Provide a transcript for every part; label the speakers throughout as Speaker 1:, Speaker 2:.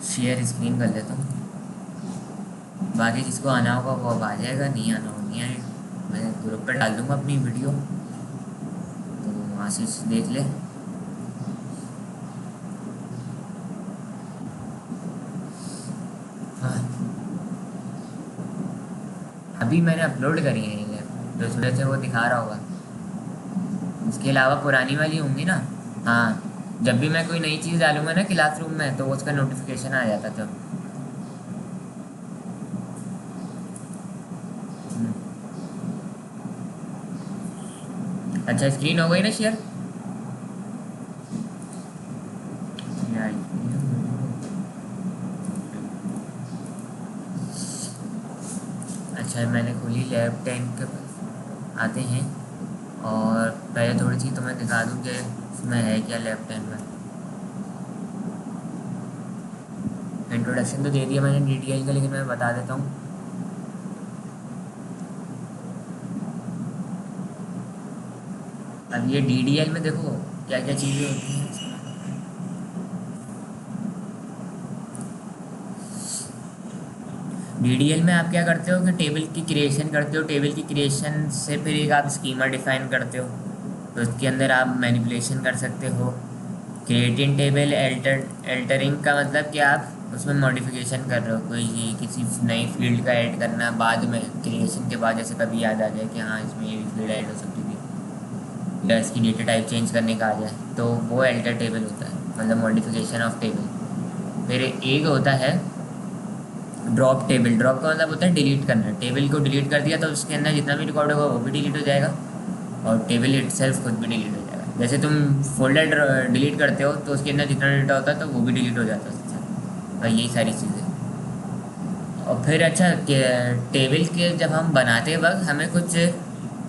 Speaker 1: Share screen कर लेता हूँ। बाकी जिसको आना होगा वो अब आ जाएगा, नहीं आना हो नहीं आएगा। मैं ग्रुप पर डाल दूँगा अपनी वीडियो, तो आशीष देख ले। हाँ, अभी मैंने अपलोड करी है ये, तो इस वजह से वो दिखा रहा होगा। इसके अलावा पुरानी वाली होंगी ना। हाँ, जब भी मैं कोई नई चीज़ डालूंगा ना क्लासरूम में तो उसका नोटिफिकेशन आ जाता था। अच्छा, स्क्रीन हो गई ना शेयर? यार, अच्छा मैंने खोली लैब 10 के पास आते हैं। और पहले थोड़ी सी तो मैं दिखा दूँ कि इसमें है क्या लैब 10 में। इंट्रोडक्शन तो दे दिया मैंने DTL का, लेकिन मैं बता देता हूँ। अब ये DDL में देखो क्या क्या चीज़ें होती हैं। DDL में आप क्या करते हो कि टेबल की क्रिएशन करते हो, टेबल की क्रिएशन से फिर एक आप स्कीमा डिफाइन करते हो, तो उसके अंदर आप मैनिपुलेशन कर सकते हो। क्रिएटिंग टेबल एल्टरिंग का मतलब कि आप उसमें मॉडिफिकेशन कर रहे हो, कोई किसी नई फील्ड का ऐड करना बाद में क्रिएशन के बाद, जैसे कभी याद आ जाए कि हाँ इसमें ये भी फील्ड ऐड हो सकती थी, या इसकी डेटा टाइप चेंज करने का आ जाए, तो वो एल्टर टेबल होता है, मतलब मॉडिफिकेशन ऑफ टेबल। फिर एक होता है ड्रॉप टेबल। ड्रॉप का मतलब होता है डिलीट करना। टेबल को डिलीट कर दिया तो उसके अंदर जितना भी रिकॉर्ड होगा वो भी डिलीट हो जाएगा, और टेबल इटसेल्फ खुद भी डिलीट हो जाएगा। जैसे तुम फोल्डर डिलीट करते हो तो उसके अंदर जितना डेटा होता है तो वो भी डिलीट हो जाता है उससे। और यही सारी चीज़ें। और फिर अच्छा, टेबल के जब हम बनाते वक्त हमें कुछ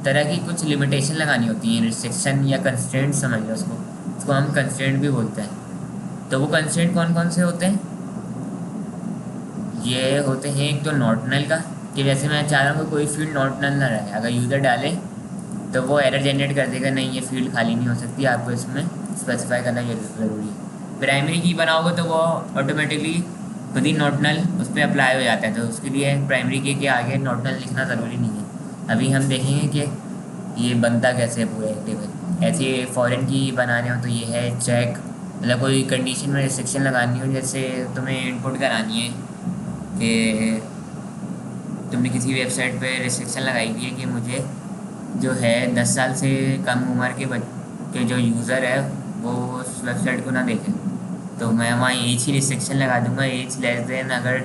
Speaker 1: तरह की कुछ लिमिटेशन लगानी होती हैं, रिस्ट्रिक्शन या कंस्ट्रेंट समझ लो उसको। उसको हम कंस्ट्रेंट भी बोलते हैं। तो वो कंस्ट्रेंट कौन कौन से होते हैं? ये होते हैं एक तो नॉट नल का, कि वैसे मैं चाह रहा हूँ कि कोई फील्ड नॉट नल ना रहे। अगर यूज़र डाले तो वो एरर जनरेट कर देगा, नहीं ये फील्ड खाली नहीं हो सकती, आपको इसमें स्पेसिफाई करना ज़रूरी है। प्राइमरी की बनाओगे तो वो ऑटोमेटिकली खुद ही नॉट नल उस पर अप्लाई हो जाता है, तो उसके लिए प्राइमरी की के आगे नॉट नल लिखना ज़रूरी नहीं है। अभी हम देखेंगे कि ये बनता कैसे है पूरा एक टेबल। ऐसे फॉरेन की बनाने हो तो ये है चेक, मतलब कोई कंडीशन में रिस्ट्रिक्शन लगानी हो, जैसे तुम्हें इनपुट करानी है कि तुमने किसी वेबसाइट पे रिस्ट्रिक्शन लगाई हुई है कि मुझे जो है 10 साल से कम उम्र के जो यूज़र है वो उस वेबसाइट को ना देखें, तो मैं वहाँ एज ही रिस्ट्रिक्शन लगा दूंगा। एज लेस देन अगर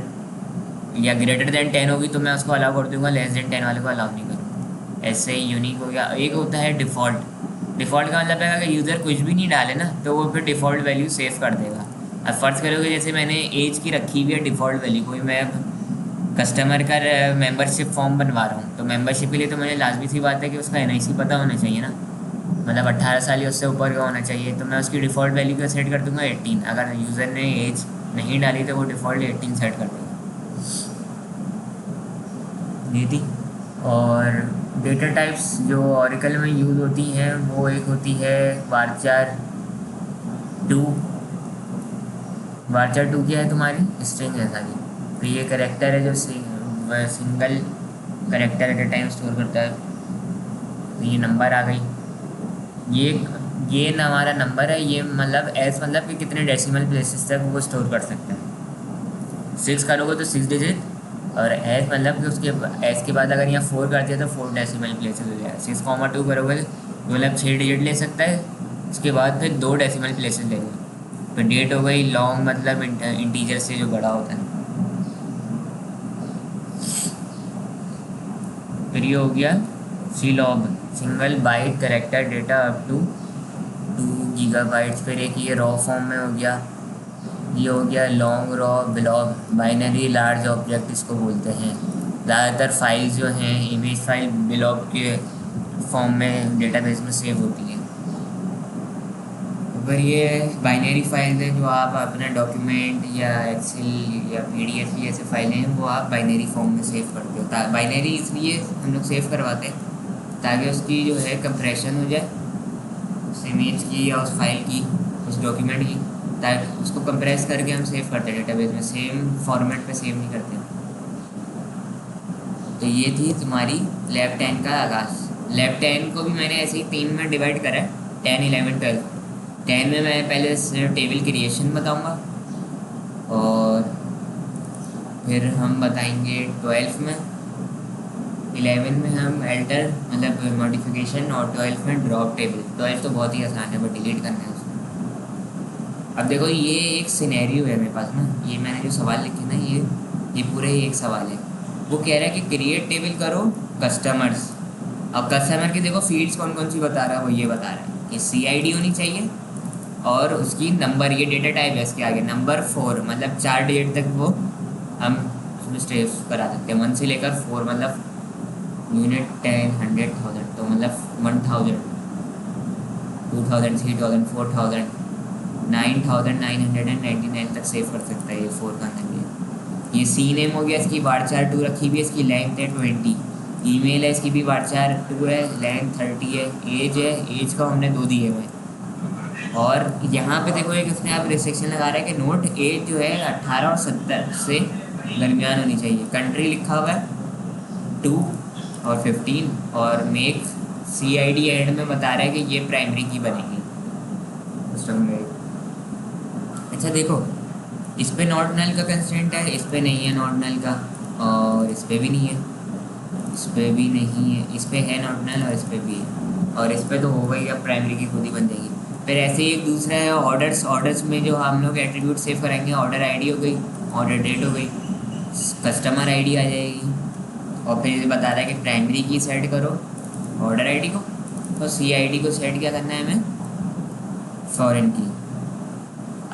Speaker 1: या ग्रेटर देन 10 होगी तो मैं उसको अलाउ कर दूंगा, लेस देन 10 वाले को अलाउ नहीं करूँगा। ऐसे ही यूनिक हो गया। एक होता है डिफ़ॉल्ट। डिफ़ॉल्ट का मतलब है अगर यूज़र कुछ भी नहीं डाले ना तो वो फिर डिफ़ॉल्ट वैल्यू सेव कर देगा। अब फ़र्ज़ करोगे जैसे मैंने एज की रखी हुई है डिफ़ॉल्ट वैल्यू, कोई मैं कस्टमर का मेंबरशिप फॉर्म बनवा रहा हूँ, तो मेंबरशिप के लिए तो मुझे लाजमी सी बात है कि उसका NIC पता होना चाहिए ना, मतलब 18 साल या उससे ऊपर का होना चाहिए। तो मैं उसकी डिफ़ॉल्ट वैल्यू को सेट कर दूंगा 18। अगर यूज़र ने एज नहीं डाली तो वो डिफ़ॉल्ट 18 सेट कर देगा। ये थी। और डेटा टाइप्स जो ऑरिकल में यूज़ होती हैं वो एक होती है वार्चार 2। वार्चार 2 क्या है तुम्हारी? स्ट्रिंग है सारी। तो ये करेक्टर है जो सिंगल करेक्टर एट ए टाइम स्टोर करता है। तो ये नंबर आ गई। ये ये न हमारा नंबर है, ये मतलब एस मतलब कि कितने डेसिमल प्लेसेस तक वो स्टोर कर सकते हैं। 6 करोगे तो 6 डिजिट, और एस मतलब कि उसके एस के बाद अगर यहाँ 4 कर दिया तो 4 डेसिमल प्लेसेस हो जाएगा। 6,2 करोगे तो मतलब 6 डिजिट ले सकता है। उसके बाद फिर 2 डेसिमल प्लेसेस लेगा। फिर डेट हो गई लॉन्ग, मतलब इंटीजर से जो बड़ा होता है। फिर ये हो गया CLOB, single byte character data up to 2 gigabytes. फिर एक ये रॉ फॉर्म में हो गया। ये हो गया long raw blog binary large object इसको बोलते हैं। ज़्यादातर फाइल्स जो हैं इमेज फाइल ब्लॉग के फॉर्म में डेटाबेस में सेव होती हैं। अगर ये बाइनरी फाइल्स हैं जो आप अपना डॉक्यूमेंट या एक्सेल या PDF की जैसे फाइलें हैं वो आप बाइनरी फॉर्म में सेव करते हो। बाइनरी इसलिए हम लोग सेव करवाते हैं ताकि उसकी जो है कंप्रेशन हो जाए उस इमेज की या उस फाइल की, उस डॉक्यूमेंट की। ताकि उसको कंप्रेस करके हम सेव करते हैं डेटाबेस में, सेम फॉर्मेट पे सेव नहीं करते। तो ये थी तुम्हारी लैब 10 का आगाज़। लैब 10 को भी मैंने ऐसे ही 3 में डिवाइड करा है, 10, 11, 12। 10 में मैं पहले टेबल क्रिएशन बताऊंगा, और फिर हम बताएंगे 12 में, 11 में हम एल्टर मतलब मॉडिफिकेशन, और 12 में ड्रॉप टेबल। 12 तो बहुत ही आसान है, बट डिलीट करना है उसमें। अब देखो ये एक सिनेरियो है मेरे पास ना, ये मैंने जो सवाल लिखे ना, ये पूरे ही एक सवाल है। वो कह रहा है कि क्रिएट टेबल करो कस्टमर्स। अब कस्टमर की देखो फील्ड्स कौन कौन सी बता रहा है, वो ये बता रहा है कि CID होनी चाहिए, और उसकी नंबर, ये डेटा टाइप है इसके आगे नंबर 4, मतलब 4 डिजिट तक वो हम उसमें स्टेप करा सकते हैं, 1 से लेकर 4, मतलब यूनिट 10, 100, 1000, तो मतलब 1000, 2000, 3000, 4000, 9999 तक सेव कर सकता है ये 4 का अंदर भी। ये सी नेम हो गया, इसकी वारचार 2 रखी हुई है, इसकी लेंथ है 20। ईमेल है, इसकी भी वारचार 2 है, लेंथ 30 है। एज है, एज का हमने 2 दिए हुए। और यहाँ पे देखो एक उसने आप रिस्ट्रिक्शन लगा रहा है कि नोट एज जो है 18 और 70 से दरमियान होनी चाहिए। कंट्री लिखा हुआ है 2 और 15, और मेक CID एंड में बता रहा है कि ये प्राइमरी की बनेगी सिस्टम में। अच्छा देखो, इस पे नॉट नल का कंस्ट्रेंट है, इस पे नहीं है नॉट नल का, और इस पे भी नहीं है, इस पे भी नहीं है, इस पे है नॉट नल और इस पे भी है, और इस पे तो हो गई, अब प्राइमरी की खुद ही बन जाएगी। फिर ऐसे ही एक दूसरा है ऑर्डर्स। ऑर्डर्स में जो हम लोग एट्रीब्यूट सेव कराएंगे, ऑर्डर ID हो गई, ऑर्डर डेट हो गई, कस्टमर ID आ जाएगी, और फिर बता रहा है कि प्राइमरी की सेट करो ऑर्डर ID को, और CID को सेट क्या करना है हमें, फॉरेन की।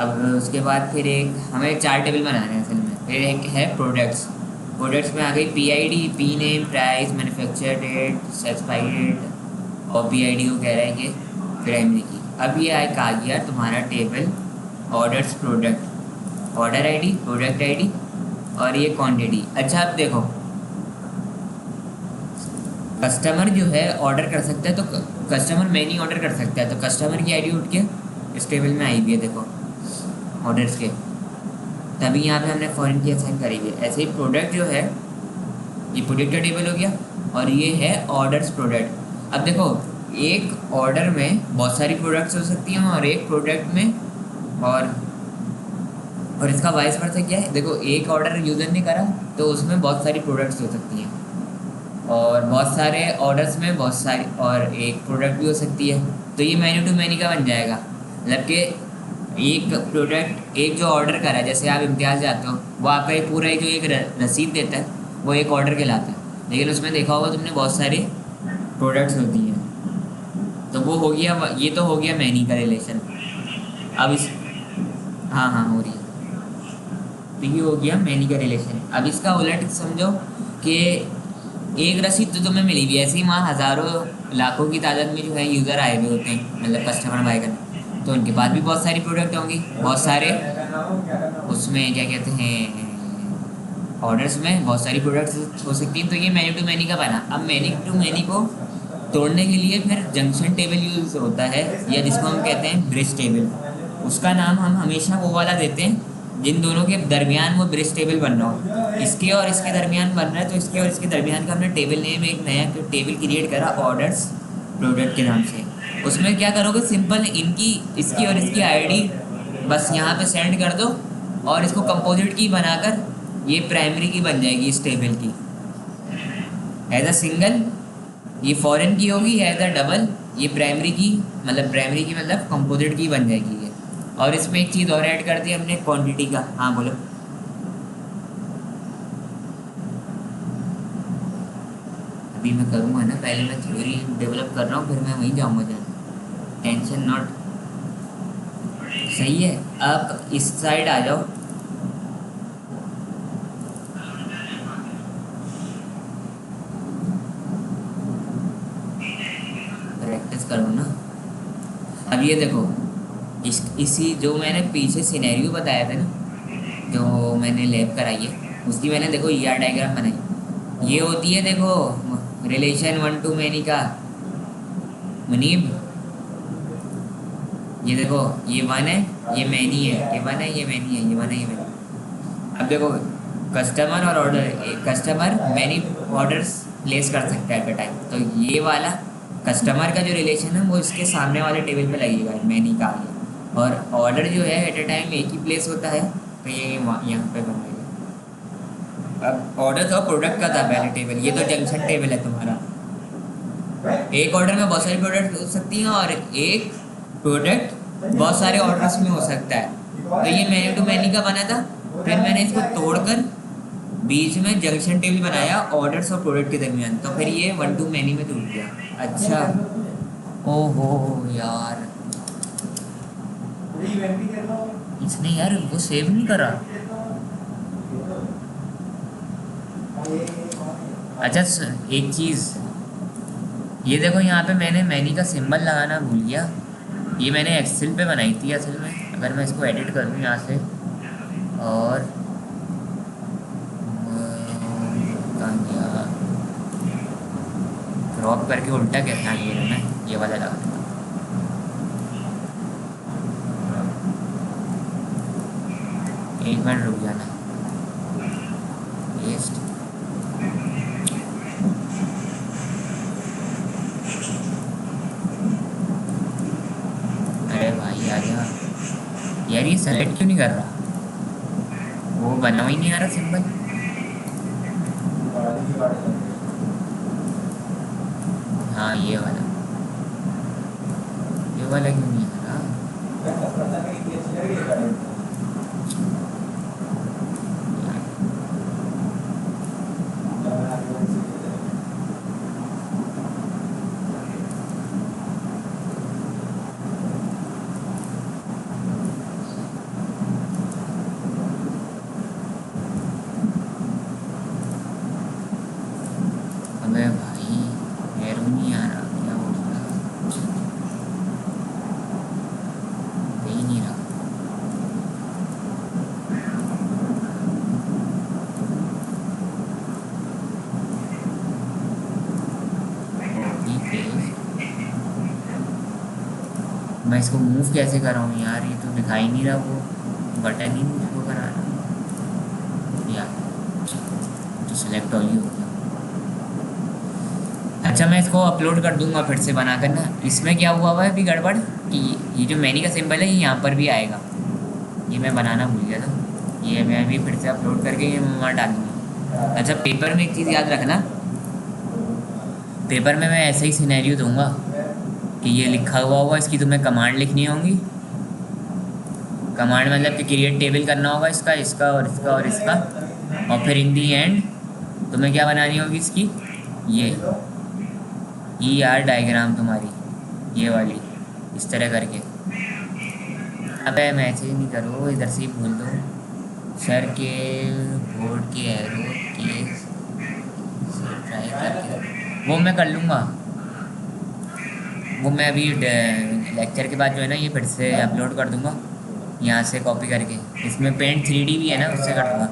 Speaker 1: अब उसके बाद फिर एक हमें 4 टेबल बनाने हैं असल में। फिर एक है प्रोडक्ट्स। प्रोडक्ट्स में आ गई PID, P name, price, manufacture date, expiry date, और PID को कह रहा है कि प्राइमरी की। अब ये आ गया तुम्हारा table orders product, order ID, product ID, और ये क्वांटिटी। अच्छा अब देखो, कस्टमर जो है ऑर्डर कर सकता है, तो कस्टमर मैनी ऑर्डर कर सकता है, तो कस्टमर की ID उठ के इस टेबल में आई भी है देखो ऑर्डर्स के, तभी यहाँ पे हमने फॉरेन की असाइन करी हुई है। ऐसे ही प्रोडक्ट जो है, ये प्रोडक्ट का टेबल हो गया, और ये है ऑर्डर्स प्रोडक्ट। अब देखो एक ऑर्डर में बहुत सारी प्रोडक्ट्स हो सकती हैं, और एक प्रोडक्ट में और इसका वाइस वर्सा क्या है, देखो एक ऑर्डर यूज़र ने करा तो उसमें बहुत सारी प्रोडक्ट्स हो सकती हैं, और बहुत सारे ऑर्डर्स में बहुत सारी और एक प्रोडक्ट भी हो सकती है। तो ये मैन्यू टू मैनी का बन जाएगा, मतलब कि एक प्रोडक्ट, एक जो ऑर्डर करा है, जैसे आप इम्तियाज़ जाते हो, वो आपका एक पूरा जो एक रसीद देता है वो एक ऑर्डर कहलाता है, लेकिन उसमें देखा होगा तुमने बहुत सारी प्रोडक्ट्स होती हैं। तो वो हो गया, ये तो हो गया मैनी का रिलेशन। अब इस हाँ हाँ हो रही है, तो ये हो गया मैनी का रिलेशन। अब इसका उलट समझो कि एक रसीद तो तुम्हें मिली भी, ऐसे ही वहाँ हज़ारों लाखों की तादाद में जो है यूज़र आए हुए होते हैं, मतलब कस्टमर बाय करने, तो उनके पास भी बहुत सारी प्रोडक्ट होंगी, बहुत सारे उसमें क्या कहते हैं ऑर्डर्स में बहुत सारी प्रोडक्ट्स हो सकती हैं। तो ये मैनी टू मैनी का बना। अब मैनी टू मैनी को तोड़ने के लिए फिर जंक्शन टेबल यूज़ होता है, या जिसको हम कहते हैं ब्रिज टेबल। उसका नाम हम हमेशा वो वाला देते हैं जिन दोनों के दरमियान वो ब्रिज टेबल बन रहा हो। इसके और इसके दरमियान बन रहा है, तो इसके और इसके दरमियान का हमने टेबल नेम एक नया टेबल क्रिएट करा ऑर्डर्स प्रोडक्ट के नाम से। उसमें क्या करोगे, सिंपल इनकी, इसकी और इसकी ID बस यहाँ पे सेंड कर दो, और इसको कंपोजिट की बनाकर ये प्राइमरी की बन जाएगी इस टेबल की एज अ सिंगल। ये फॉरेन की होगी एज अ डबल, ये प्राइमरी की मतलब कंपोजिट की बन जाएगी ये। और इसमें एक चीज़ और ऐड कर दी हमने, क्वांटिटी का। हाँ बोलो। अभी मैं करूँगा ना, पहले मैं थ्योरी डेवलप कर रहा हूँ, फिर मैं वहीं जाऊँगा जहाँ, टेंशन नॉट। सही है, अब इस साइड आ जाओ। प्रैक्टिस करो ना। अब ये देखो, इसी जो मैंने पीछे सिनेरियो बताया था ना, जो मैंने लैब कराई है, उसकी मैंने देखो ER डायग्राम बनाई। ये होती है देखो रिलेशन 1 to many का। मुनीब ये देखो, ये वन है, ये मैनी है, ये वन है, ये मैनी है, ये वन है, ये मैनी। अब देखो, कस्टमर और order, customer many orders place कर सकता है एट अ टाइम, तो ये वाला कस्टमर का जो रिलेशन है वो इसके सामने वाले टेबल पे लगेगा, मैनी का आगे। और ऑर्डर जो है एट अ टाइम एक ही प्लेस होता है, तो ये यहाँ पे बनेगा। अब ऑर्डर तो प्रोडक्ट का था पहले टेबल, ये तो जंक्शन टेबल है तुम्हारा। एक ऑर्डर में बहुत सारी प्रोडक्ट हो सकती हैं और एक प्रोडक्ट बहुत सारे ऑर्डर्स में हो सकता है। तो ये मैनी टू मैनी का बना था, फिर मैंने इसको तोड़कर बीच में जंक्शन टेबल बनाया ऑर्डर्स और प्रोडक्ट के दरमियान, तो फिर ये वन टू मैनी में टूट गया। अच्छा, ओहो यार, इसने यार वो सेव नहीं करा। अच्छा एक चीज़, ये देखो यहाँ पे मैंने मैनी का सिंबल लगाना भूल गया। ये मैंने एक्सेल पे बनाई थी असल में। अगर मैं इसको एडिट करूँ यहाँ से और ड्रॉप करके उल्टा कैसे आगे मैं ये वाला लगा देता हूँ। एक मिनट रुक जाना, पेस्ट। अरे भाई आ गया यार, ये सेलेक्ट क्यों नहीं कर रहा? वो बना ही नहीं आ रहा सिंबल। हाँ ये वाला क्यों नहीं आ रहा? अबे भाई एरो नहीं आ रहा, क्या हो रहा है? दे ही नहीं रहा। ठीक है, मैं इसको मूव कैसे कर रहा हूँ यार? ये तो दिखाई नहीं रहा, वो बटन ही मुझको करा रहा यार। तो सिलेक्ट ऑल ही हो गया। अच्छा मैं इसको अपलोड कर दूंगा फिर से बनाकर ना। इसमें क्या हुआ है अभी गड़बड़ कि ये जो मैनी का सिंबल है ये यहाँ पर भी आएगा, ये मैं बनाना भूल गया था। ये मैं अभी फिर से अपलोड करके ये वहाँ डालूँगा। अच्छा पेपर में एक चीज़ याद रखना, पेपर में मैं ऐसे ही सिनेरियो दूंगा कि ये लिखा हुआ होगा, इसकी तुम्हें कमांड लिखनी होगी। कमांड मतलब कि क्रिएट टेबल करना होगा इसका, इसका और इसका और इसका, और फिर इन दी एंड तुम्हें क्या बनानी होगी इसकी, ये ER डायग्राम तुम्हारी, ये वाली इस तरह करके। अबे मैसेज नहीं करो, इधर से ही भूल दो। सर के बोर्ड के एरो के ट्राई करके वो मैं कर लूँगा। वो मैं अभी लेक्चर के बाद जो है ना ये फिर से अपलोड कर दूँगा यहाँ से कॉपी करके। इसमें पेंट 3D भी है ना, उससे कर दूँगा।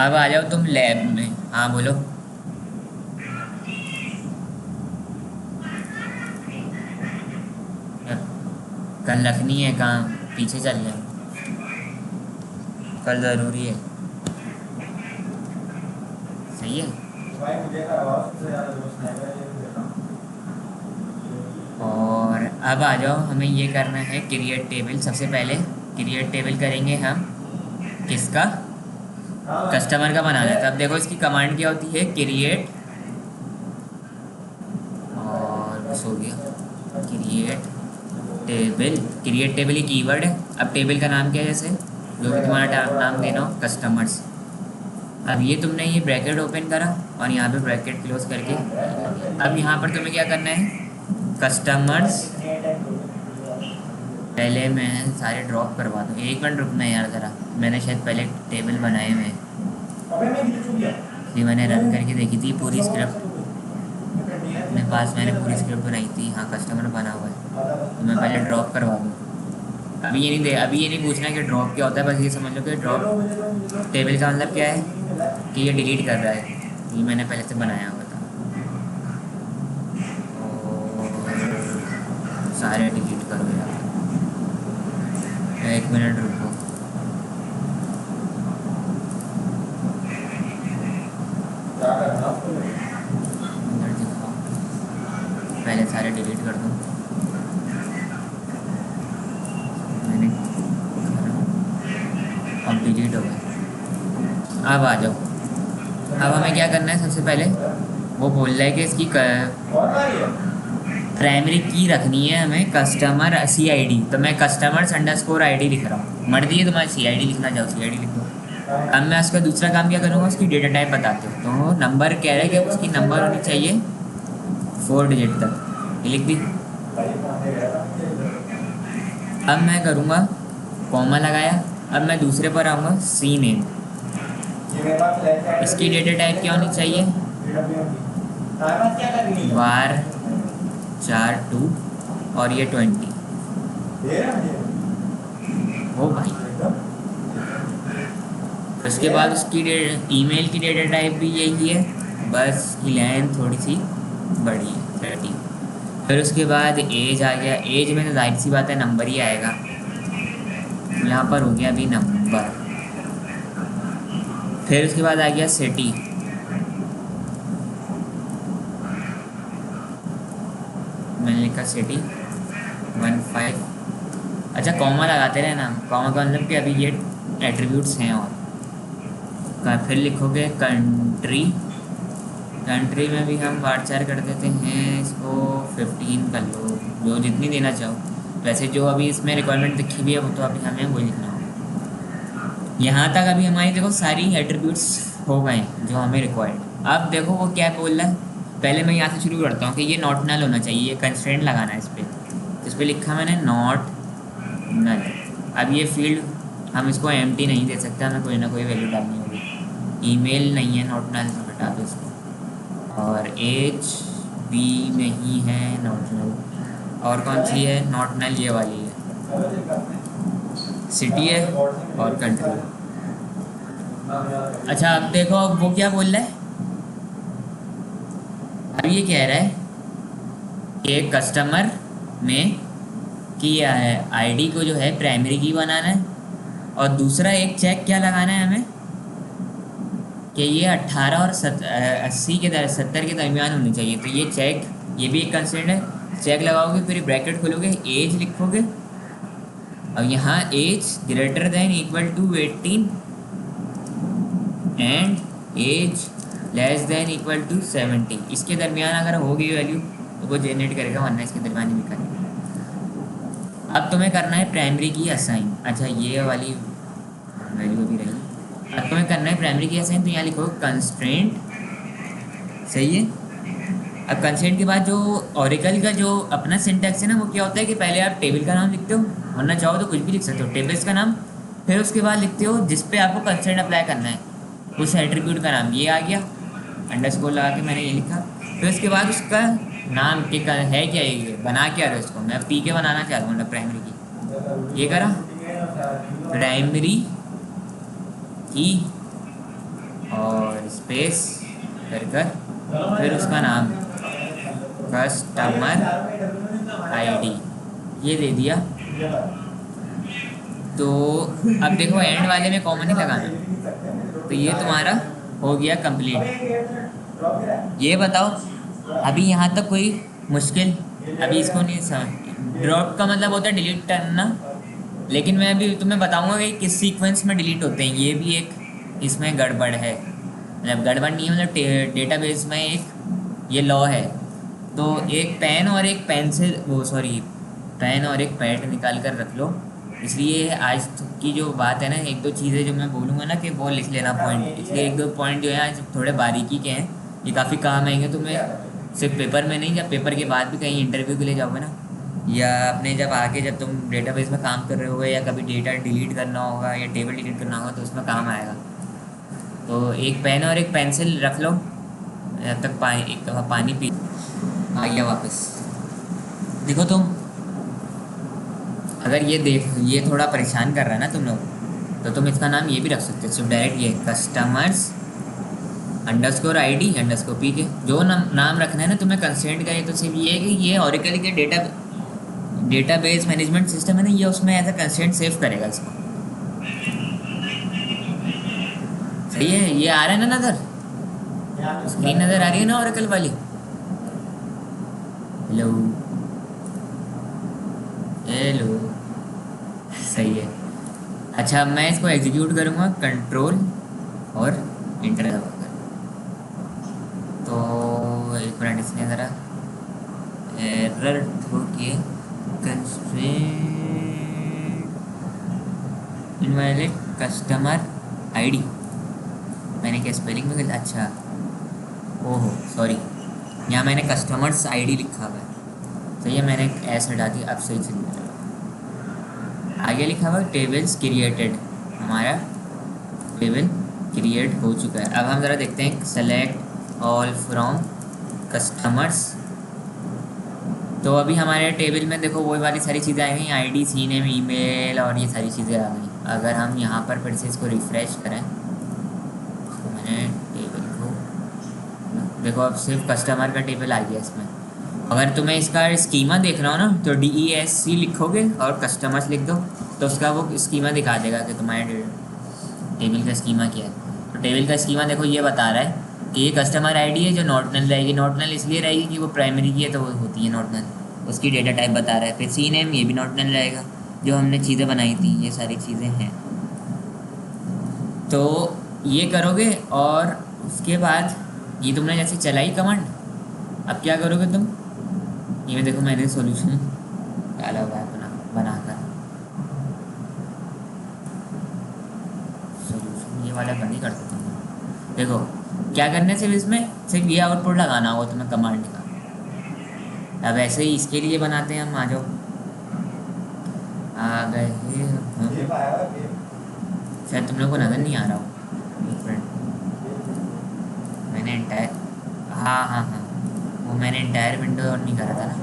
Speaker 1: अब आ जाओ तुम लैब में। हाँ बोलो। कल रखनी है काम, पीछे चल जाए, कल ज़रूरी है। सही है। और अब आ जाओ, हमें ये करना है क्रिएट टेबल। सबसे पहले क्रिएट टेबल करेंगे हम किसका, कस्टमर का बनाना है। तब देखो इसकी कमांड क्या होती है, क्रिएट, और बस हो गया क्रिएट टेबल। क्रिएट टेबल एक कीवर्ड है। अब टेबल का नाम क्या है, जैसे जो भी तुम्हारा नाम देना हो, कस्टमर्स। अब ये तुमने ये ब्रैकेट ओपन करा और यहाँ पे ब्रैकेट क्लोज करके, अब यहाँ पर तुम्हें क्या करना है, कस्टमर्स। पहले मैं सारे ड्रॉप करवा दूँ, एक मिनट रुकना है यार ज़रा, मैंने शायद पहले टेबल बनाए हुए, ये मैंने रन करके देखी थी पूरी स्क्रिप्ट अपने पास, मैंने पूरी स्क्रिप्ट बनाई थी। हाँ कस्टमर बना हुआ है, तो मैं पहले ड्रॉप करवा दूँ। अभी ये नहीं पूछना कि ड्रॉप क्या होता है, बस ये समझ लो कि ड्रॉप टेबल का मतलब क्या है कि ये डिलीट कर रहा है, ये मैंने पहले से बनाया हुआ था। और सारे डिलीट करो यार, 1 मिनट रुको। इधर दिखाओ, पहले सारे डिलीट कर दूँ। मैंने अब डिलीट हो गए। अब आ जाओ। अब हमें क्या करना है, सबसे पहले वो बोल रहा है कि इसकी प्राइमरी की रखनी है हमें कस्टमर CID, तो मैं कस्टमर्स_ID लिख रहा हूँ। मर्जी है तुम्हारी CID लिखना चाहो CID लिख दो। अब मैं उसका दूसरा काम क्या करूँगा, उसकी डेटा टाइप बताते हो। तो नंबर कह रहे हैं कि उसकी नंबर होनी चाहिए 4 डिजिट तक, ये लिख दी। अब मैं करूँगा कॉमा लगाया। अब मैं दूसरे पर आऊँगा CNAME, इसकी डेटा टाइप क्या होनी चाहिए, var_2 और ये 20 हो भाई। उसके बाद उसकी ईमेल की डेटा टाइप भी यही है, बस की लेंथ थोड़ी सी बड़ी है 30। फिर उसके बाद एज आ गया। एज में तो जाहिर सी बात है नंबर ही आएगा, यहाँ पर हो गया अभी नंबर। फिर उसके बाद आ गया सिटी, मैंने लिखा सिटी 15। अच्छा कॉमा लगाते रहे ना, कॉमा का मतलब कि अभी ये एट्रीब्यूट्स हैं। और फिर लिखोगे कंट्री, कंट्री में भी हम varchar कर देते हैं, इसको 15 कर लो, जो जितनी देना चाहो। वैसे जो अभी इसमें रिक्वायरमेंट दिखी हुई है वो तो अभी हमें वही लिखना होगा। यहाँ तक अभी हमारी देखो सारी एट्रीब्यूट्स हो गए जो हमें रिक्वायर्ड। अब देखो वो क्या बोल रहा है, पहले मैं यहाँ से शुरू करता हूँ कि ये नॉट नल होना चाहिए, ये कंस्ट्रेंट लगाना है इस पर लिखा मैंने नॉट नल। अब ये फील्ड हम इसको एम्प्टी नहीं दे सकते, हमें कोई ना कोई वैल्यू डालनी होगी। ईमेल नहीं है नॉट नल, तो हटा दो इसको। और एज भी नहीं है नॉट नल। और कौन सी है नॉट नल, ये वाली है, सिटी है और कंट्री। अच्छा अब देखो अब वो क्या बोल रहा है, अब ये कह रहा है कि कस्टमर में की आईडी को जो है प्राइमरी की बनाना है, और दूसरा एक चेक क्या लगाना है हमें कि ये 18 और 70 के दरमियान होनी चाहिए। तो ये चेक, ये भी एक कंस्ट्रेंट है। चेक लगाओगे फिर ब्रैकेट खोलोगे, एज लिखोगे, और यहाँ age greater than equal to 18 and age less than equal to 70। इसके दरमियान अगर होगी वैल्यू तो वो जनरेट करेगा, वरना इसके दरमियान ही करेगा। अब तुम्हें करना है प्राइमरी की असाइन। अच्छा ये वाली वैल्यू भी रही। अब तुम्हें करना है प्राइमरी की असाइन, तो यहाँ लिखो कंस्ट्रेंट, सही है। अब कंस्ट्रेंट के बाद जो ओरेकल का जो अपना सिंटैक्स है ना, वो क्या होता है कि पहले आप टेबल का नाम लिखते हो, वरना चाहो तो कुछ भी लिख सकते हो, टेबल्स का नाम। फिर उसके बाद लिखते हो जिस पे आपको कंस्ट्रेंट अप्लाई करना है, उस एट्रीब्यूट का नाम। ये आ गया अंडरस्कोर लगा के मैंने ये लिखा। फिर उसके बाद उसका नाम के है क्या, ये बना क्या रहा है इसको, मैं पी के बनाना चाह रहा हूँ मतलब प्राइमरी की। ये करा प्राइमरी की और स्पेस कर फिर उसका नाम कस्टमर आईडी, ये दे दिया। तो अब देखो एंड वाले में कॉमन ही लगाना, तो ये तुम्हारा हो गया कंप्लीट। ये बताओ अभी यहाँ तक कोई मुश्किल, अभी इसको नहीं समझ। ड्रॉप का मतलब होता है डिलीट करना, लेकिन मैं अभी तुम्हें बताऊंगा कि किस सीक्वेंस में डिलीट होते हैं। ये भी एक इसमें गड़बड़ है, मतलब गड़बड़ नहीं है, मतलब डेटाबेस में एक ये लॉ है। तो एक पेन और एक पेंसिल, वो सॉरी पेन और एक पैड निकाल कर रख लो। इसलिए आज की जो बात है ना, एक दो चीज़ें जो मैं बोलूँगा ना कि वो लिख लेना पॉइंट। इसलिए एक दो पॉइंट जो है आज थोड़े बारीकी के हैं, ये काफ़ी काम आएंगे तुम्हें, सिर्फ पेपर में नहीं, जब पेपर के बाद भी कहीं इंटरव्यू के लिए जाओगे ना, या अपने जब आगे जब तुम डेटाबेस में काम कर रहे होगे, या कभी डेटा डिलीट करना होगा या टेबल डिलीट करना होगा, तो उसमें काम आएगा। तो एक पेन और एक पेंसिल रख लो, जब तक एक दफ़ा पानी पी। आ गया वापस। देखो तुम अगर ये थोड़ा परेशान कर रहा है ना तुम लोग, तो तुम इसका नाम ये भी रख सकते हो, सिर्फ डायरेक्ट ये customers underscore ID underscore PK। जो नाम रखना है ना तुम्हें कंस्ट्रेंट का, ये तो सिर्फ ये है कि ये ओरेकल के डेटाबेस मैनेजमेंट सिस्टम है ना, ये उसमें एज अ कंस्ट्रेंट सेव करेगा इसको। सही है, ये आ रहा है ना नज़र, स्क्रीन नज़र आ रही है ना ओरेकल वाली। हेलो हेलो, सही है। अच्छा, मैं इसको एग्जीक्यूट करूँगा कंट्रोल और इंटर दबाकर। तो एक मिनट, इसने ज़रा एरर थ्रो किए, कंस्ट्रेंट इनवैलिड कस्टमर आईडी। मैंने क्या स्पेलिंग में गलत, अच्छा ओहो सॉरी, यहाँ मैंने कस्टमर्स आईडी लिखा हुआ है। सही है, मैंने एस हटा दी, अब सही से आगे लिखा हुआ टेबल्स क्रिएटेड, हमारा टेबल क्रिएट हो चुका है। अब हम ज़रा देखते हैं, सेलेक्ट ऑल फ्रॉम कस्टमर्स। तो अभी हमारे टेबल में देखो वही वाली सारी चीज़ें आई गई, आईडी, सीनेम, ईमेल और ये सारी चीज़ें आ गई। अगर हम यहाँ पर फिर से इसको रिफ़्रेश करें, तो मैंने टेबल को देखो, अब सिर्फ कस्टमर का टेबल आ गया इसमें। अगर तुम्हें इसका स्कीमा देखना हो ना, तो DESC लिखोगे और कस्टमर्स लिख दो, तो उसका वो स्कीमा दिखा देगा कि तुम्हारे टेबल का स्कीमा क्या है। तो टेबल का स्कीमा देखो, ये बता रहा है कि ये कस्टमर आईडी है जो नॉट नल रहेगी। नॉट नल इसलिए रहेगी कि वो प्राइमरी की है तो वो होती है नॉट नल, उसकी डेटा टाइप बता रहा है। फिर सी नेम, ये भी नॉट नल रहेगा, जो हमने चीज़ें बनाई थी, ये सारी चीज़ें हैं। तो ये करोगे और उसके बाद ये तुमने जैसे चलाई कमांड, अब क्या करोगे तुम, ये देखो मैंने सॉल्यूशन डाला हुआ है बनाकर। सॉल्यूशन ये वाला बंद ही कर देता हूँ। देखो क्या करने से इसमें सिर्फ ये आउटपुट लगाना होगा तुम्हें कमांड का। अब ऐसे ही इसके लिए बनाते हैं हम, आ जाओ, आ गए शायद तुम लोग को नज़र नहीं आ रहा हो, एक मिनट, मैंने एंटायर, हाँ हाँ हाँ, वो मैंने एंटायर विंडो ऑन नहीं करा था ना।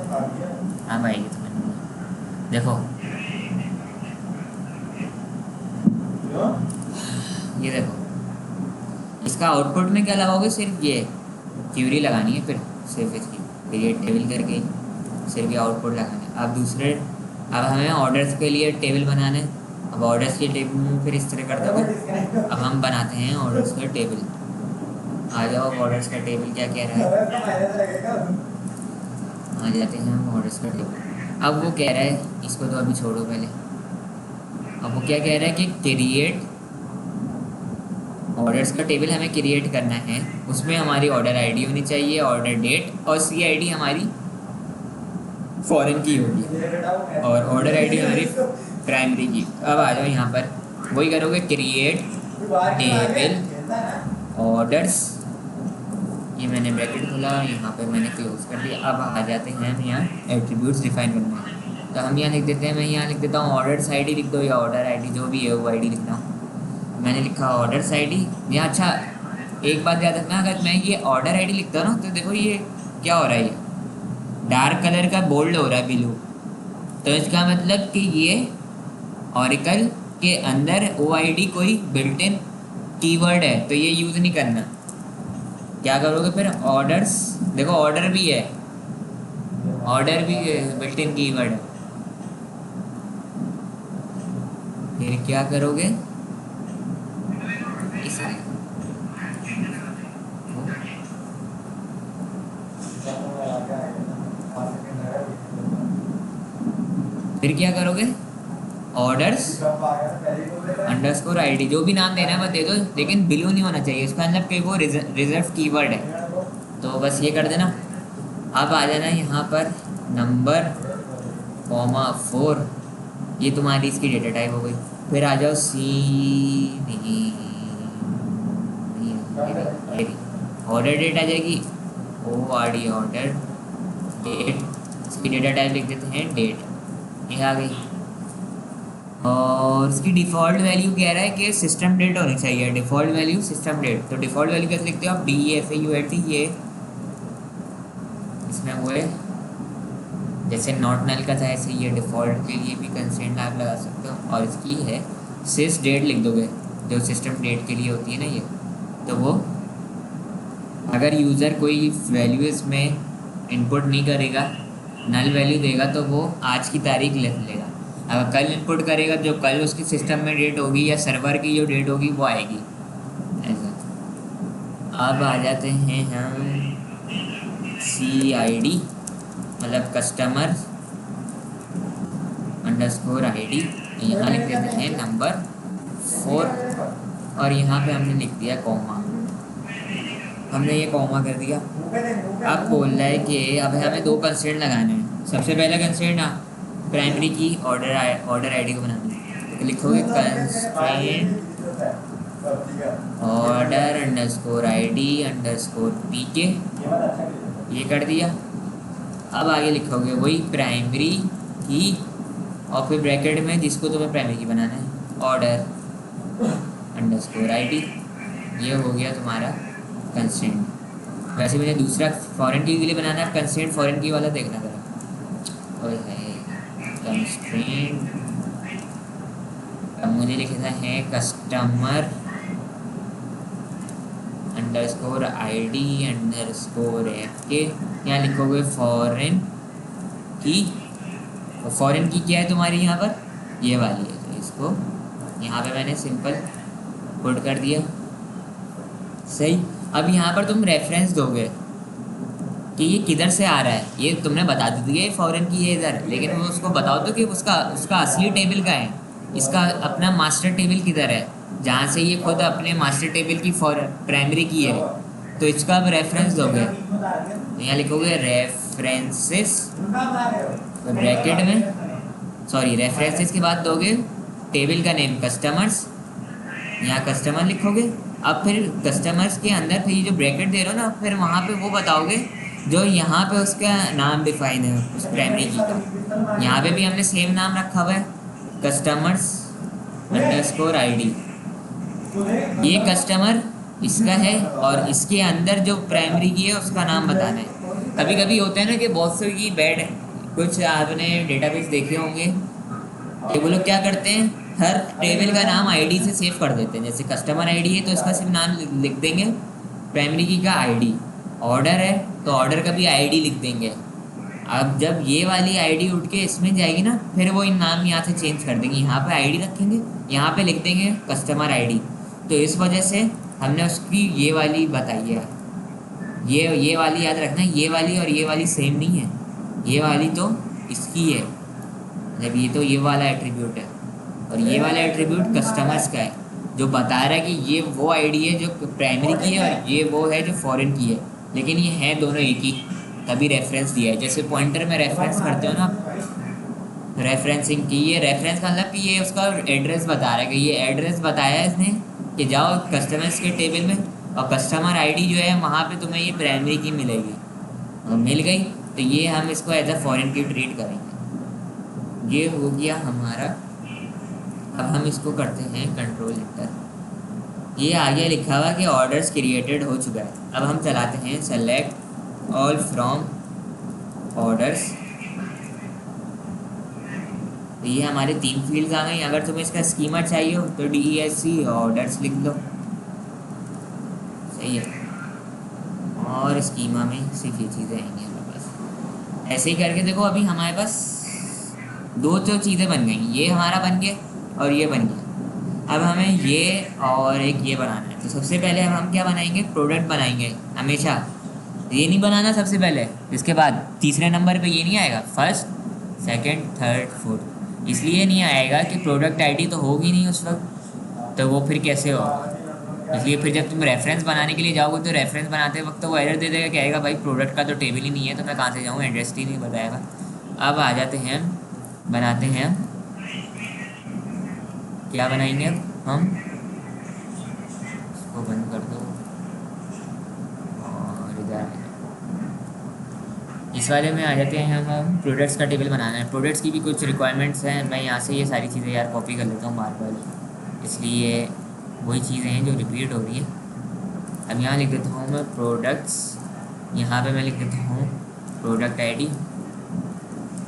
Speaker 1: हाँ भाई, तो मैंने देखो, ये देखो, इसका आउटपुट में क्या लगाओगे, सिर्फ ये क्यूरी लगानी है, फिर सिर्फ इसकी क्रिएट टेबल करके सिर्फ ये आउटपुट लगाना है। अब दूसरे, अब हमें ऑर्डर्स के लिए टेबल बनाना है। अब ऑर्डर्स के टेबल में फिर इस तरह कर दोगे। अब हम बनाते हैं ऑर्डर्स का टेबल। आ जाओ, ऑर्डर्स का टेबल क्या कह रहा है, आ जाते हैं हम ऑर्डर्स का टेबल। अब वो कह रहा है, इसको तो अभी छोड़ो पहले, अब वो क्या कह रहा है कि क्रिएट ऑर्डर्स का टेबल हमें क्रिएट करना है। उसमें हमारी ऑर्डर आईडी होनी चाहिए, ऑर्डर डेट, और CID हमारी फॉरेन की होगी, और ऑर्डर आईडी हमारी प्राइमरी की। अब आ जाओ यहाँ पर, वही करोगे, क्रिएट टेबल ऑर्डर्स, ये मैंने ब्रैकेट खोला, यहाँ पे मैंने क्लोज कर दिया। अब आ जाते हैं हम यहाँ एट्रीब्यूट्स डिफाइन करना है, तो हम यहाँ लिख देते हैं, मैं यहाँ लिख देता हूँ ऑर्डर्स आईडी लिख दो, या ऑर्डर आईडी जो भी है वो आईडी लिखना हूँ। मैंने लिखा ऑर्डर्स आईडी यहाँ। अच्छा, एक बात याद रखना, अगर मैं ये ऑर्डर आईडी लिखता हूँ ना, तो देखो ये क्या हो रहा है, ये डार्क कलर का बोल्ड हो रहा है ब्लू, तो इसका मतलब कि ये ऑरेकल के अंदर OID कोई बिल्ट इन कीवर्ड है, तो ये यूज़ नहीं करना। क्या करोगे फिर, ऑर्डर्स, देखो ऑर्डर भी है, ऑर्डर भी बिल्ट इन कीवर्ड है। फिर क्या करोगे, फिर क्या करोगे, ऑर्डर्स अंडरस्कोर आईडी, जो भी नाम देना है वो दे दो, लेकिन बिलो नहीं होना चाहिए, इसका मतलब कि वो रिजर्व कीवर्ड है, तो बस ये कर देना। अब आ जाना यहाँ पर नंबर, (4), ये तुम्हारी इसकी डेटा टाइप हो गई। फिर आ जाओ ऑर्डर डेट आ जाएगी, ORD ऑर्डर डेट, इसकी डेटा टाइप लिख देते हैं डेट, ये आ गई। और इसकी डिफ़ॉल्ट वैल्यू कह रहा है कि सिस्टम डेट होनी चाहिए, डिफ़ॉल्ट वैल्यू सिस्टम डेट। तो डिफ़ॉल्ट वैल्यू कैसे लिखते हो आप, DEFAULT, ये इसमें वो है जैसे नॉट नल का था, ऐसे ये डिफ़ॉल्ट के लिए भी कंस्ट्रेंट आप लगा सकते हो। और इसकी है सिस डेट लिख दोगे, जो सिस्टम डेट के लिए होती है ना ये, तो वो अगर यूज़र कोई वैल्यू इसमें इनपुट नहीं करेगा नल वैल्यू देगा तो वो आज की तारीख लिख लेगा। अगर कल इनपुट करेगा, जो कल उसके सिस्टम में डेट होगी या सर्वर की जो डेट होगी वो आएगी। ऐसा। अब आ जाते हैं हम CID, मतलब कस्टमर अंडरस्कोर ID। यहाँ लिख देते हैं नंबर 4 और यहाँ पे हमने लिख दिया कॉमा। हमने ये कॉमा कर दिया। अब बोल रहा है कि अब हमें 2 कंस्ट्रेंट लगाने हैं। सबसे पहला कंस्ट्रेंट प्राइमरी की ऑर्डर आईडी को बनाना है, तो लिखोगे constraint order underscore ID underscore PK, ये कर दिया। अब आगे लिखोगे वही प्राइमरी की और फिर ब्रैकेट में जिसको तुम्हें प्राइमरी की बनाना है ऑर्डर अंडरस्कोर ID। ये हो गया तुम्हारा कंस्ट्रेंट। वैसे मुझे दूसरा फॉरेन की के लिए बनाना है, कंस्ट्रेंट फॉरेन की वाला देखना जरा। और है कंस्ट्रेंट, अब मुझे लिखना है customer underscore ID underscore FK। यहाँ लिखोगे फॉरेन की। तो फॉरेन की क्या है तुम्हारी यहाँ पर, ये वाली है, तो इसको यहाँ पे मैंने सिंपल पुट कर दिया। सही। अब यहाँ पर तुम रेफरेंस दोगे कि ये किधर से आ रहा है, ये तुमने बता दी है फॉरेन की ये इधर, लेकिन वो उसको बताओ तो कि उसका असली टेबल का है, इसका अपना मास्टर टेबल किधर है, जहाँ से ये खुद अपने मास्टर टेबल की प्राइमरी की है, तो इसका अब रेफरेंस दोगे। तो यहाँ लिखोगे रेफरेंसेस ब्रैकेट में, सॉरी रेफरेंसेस के बाद दोगे टेबल का नेम कस्टमर्स, यहाँ कस्टमर लिखोगे। अब फिर कस्टमर्स के अंदर फिर ये जो ब्रैकेट दे रहे हो ना, फिर वहाँ पे वो बताओगे जो यहाँ पे उसका नाम डिफाइन है उस प्राइमरी की का। यहाँ पे भी हमने सेम नाम रखा हुआ है कस्टमर्स अंडरस्कोर ID। ये कस्टमर इसका है और इसके अंदर जो प्राइमरी की है उसका नाम बताना है। कभी कभी होता है ना कि बहुत से की बैड, कुछ आपने डेटाबेस देखे होंगे कि वो लोग क्या करते हैं, हर टेबल का नाम ID से सेव कर देते हैं। जैसे कस्टमर ID है तो इसका सिर्फ नाम लिख देंगे, प्राइमरी की का ID। ऑर्डर है तो ऑर्डर का भी ID लिख देंगे। अब जब ये वाली ID उठ के इसमें जाएगी ना, फिर वो इन नाम यहाँ से चेंज कर देंगे, यहाँ पे ID रखेंगे, यहाँ पे लिख देंगे कस्टमर ID। तो इस वजह से हमने उसकी ये वाली बताई है। ये वाली याद रखना, ये वाली और ये वाली सेम नहीं है, ये वाली तो इसकी है, जब ये तो ये वाला एट्रीब्यूट है और ये वाला एट्रीब्यूट कस्टमर्स का है, जो बता रहा है कि ये वो ID है जो प्राइमरी की है और ये वो है जो फॉरेन की है, लेकिन ये है दोनों एक ही, तभी रेफरेंस दिया है। जैसे पॉइंटर में रेफरेंस करते हो ना, रेफरेंसिंग की, ये रेफरेंस का मतलब कि ये उसका एड्रेस बता रहा है कि ये एड्रेस बताया है इसने कि जाओ कस्टमर्स के टेबल में, और कस्टमर ID जो है वहाँ पे तुम्हें ये प्राइमरी की मिलेगी, और मिल गई तो ये हम इसको एज अ फॉरेन की ट्रीट करेंगे। ये हो गया हमारा। अब हम इसको करते हैं कंट्रोल एंटर। ये आगे लिखा हुआ कि ऑर्डर्स क्रिएटेड हो चुका है। अब हम चलाते हैं सेलेक्ट ऑल फ्रॉम ऑर्डर्स। तो ये हमारे 3 फील्ड्स आ गई। अगर तुम्हें इसका स्कीमा चाहिए हो तो DESC ऑर्डर्स लिख लो, सही है। और स्कीमा में सिर्फ ये चीज़ें आएंगी हमारे पास। ऐसे ही करके देखो, अभी हमारे पास 2 चीज़ें बन गई, ये हमारा बन गया और ये बन गया। अब हमें ये और एक ये बनाना है। तो सबसे पहले अब हम क्या बनाएंगे, प्रोडक्ट बनाएंगे। हमेशा ये नहीं बनाना सबसे पहले, इसके बाद तीसरे नंबर पे ये नहीं आएगा, फर्स्ट सेकंड थर्ड फोर्थ। इसलिए नहीं आएगा कि प्रोडक्ट ID तो होगी नहीं उस वक्त, तो वो फिर कैसे होगा। इसलिए फिर जब तुम रेफरेंस बनाने के लिए जाओगे तो रेफरेंस बनाते वक्त तो वो एरर दे देगा, कहेगा भाई प्रोडक्ट का तो टेबल ही नहीं है, तो मैं कहाँ से जाऊँ, एड्रेस ही नहीं बताएगा। अब आ जाते हैं, बनाते हैं, क्या बनाएंगे अब हम, इसको बंद कर दो और इधर इस वाले में आ जाते हैं। हम प्रोडक्ट्स का टेबल बनाना है। प्रोडक्ट्स की भी कुछ रिक्वायरमेंट्स हैं, मैं यहाँ से ये सारी चीज़ें यार कॉपी कर लेता हूँ बार बार, इसलिए वही चीज़ें हैं जो रिपीट हो रही है। अब यहाँ लिख देता हूँ मैं प्रोडक्ट्स, यहाँ पे मैं लिख देता हूँ product ID,